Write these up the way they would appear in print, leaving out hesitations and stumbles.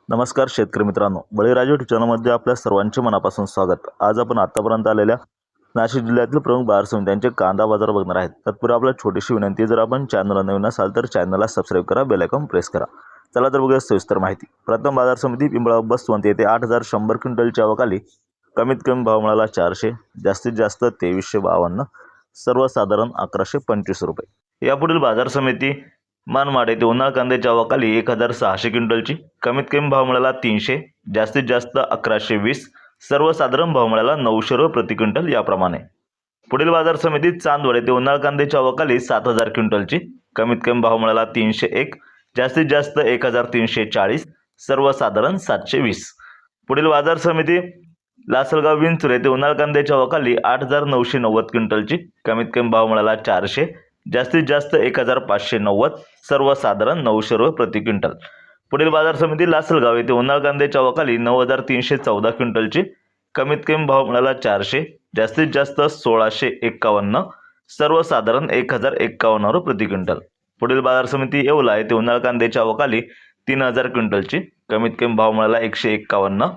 नमस्कार शेतकरी मित्रांनो, बळीराजा यूट्यूब चॅनलमध्ये आपल्या सर्वांचे मनापासून स्वागत। आज आपण आतापर्यंत आलेल्या नाशिक जिल्ह्यातील प्रमुख बाजार समित्यांचे कांदा बाजार बघणार आहेत। तत्पूर्वी आपल्याला छोटीशी विनंती, जर आपण चॅनलला नवीन असाल तर चॅनलला सबस्क्राइब करा, बेल आयकॉन प्रेस करा। चला तर बघूया सविस्तर माहिती। प्रथम बाजार समिती पिंपळगाव बसवंत येथे 8100 क्विंटलच्या अवकाली कमीत कमी भाव मिळाला 400, जास्तीत जास्त 2352, सर्वसाधारण 1125 रुपये। यापुढील बाजार समिती मानमाड येथे उन्हाळ कांद्याच्या अवकाली 1600 क्विंटलची कमीत कमी भाव मिळाला 300, जास्तीत जास्त 1120, सर्वसाधारण भाव मिळाला 900 रुपये प्रति क्विंटल याप्रमाणे। पुढील बाजार समितीत चांदवड येथे उन्हाळ कांद्याच्या अवकाली 7000 क्विंटलची कमीत कमी भाव मिळाला 301, जास्तीत जास्त 1340, सर्वसाधारण 720। पुढील बाजार समिती लासलगाव विंचूर येथे उन्हाळ कांद्याच्या अवकाली 8990 क्विंटलची कमीत कमी भाव मिळाला 400, जास्तीत जास्त 1590, सर्वसाधारण 900 रुपये प्रति क्विंटल। पुढील बाजार समिती लासलगाव येथे उन्हाळ कांद्याच्या अवकाली 9314 क्विंटलची कमीत कमी भाव मिळाला 400, जास्तीत जास्त 1651, सर्वसाधारण 1051 रुपये प्रति क्विंटल। पुढील बाजार समिती येवला येथे उन्हाळ कांद्याच्या अवकाली 3000 क्विंटलची कमीत कमी भाव मिळाला 151,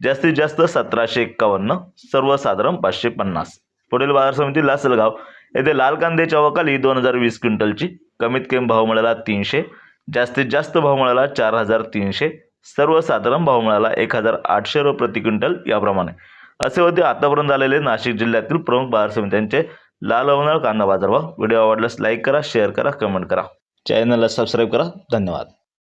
जास्तीत जास्त 1751, सर्वसाधारण 550। पुढील बाजार समिती लासलगाव येथे लाल कांद्याच्या अवकाली 2020 क्विंटलची कमीत कमी भाव मिळाला 300, जास्तीत जास्त भाव मिळाला 4300, सर्वसाधारण भाव मिळाला 1800 रुपये प्रति क्विंटल याप्रमाणे। असे होते आतापर्यंत आलेले नाशिक जिल्ह्यातील प्रमुख बाजार समित्यांचे लाल उन्हाळ कांदा बाजारभाव। व्हिडिओ आवडल्यास लाईक करा, शेअर करा, कमेंट करा, चॅनलला सबस्क्राइब करा। धन्यवाद।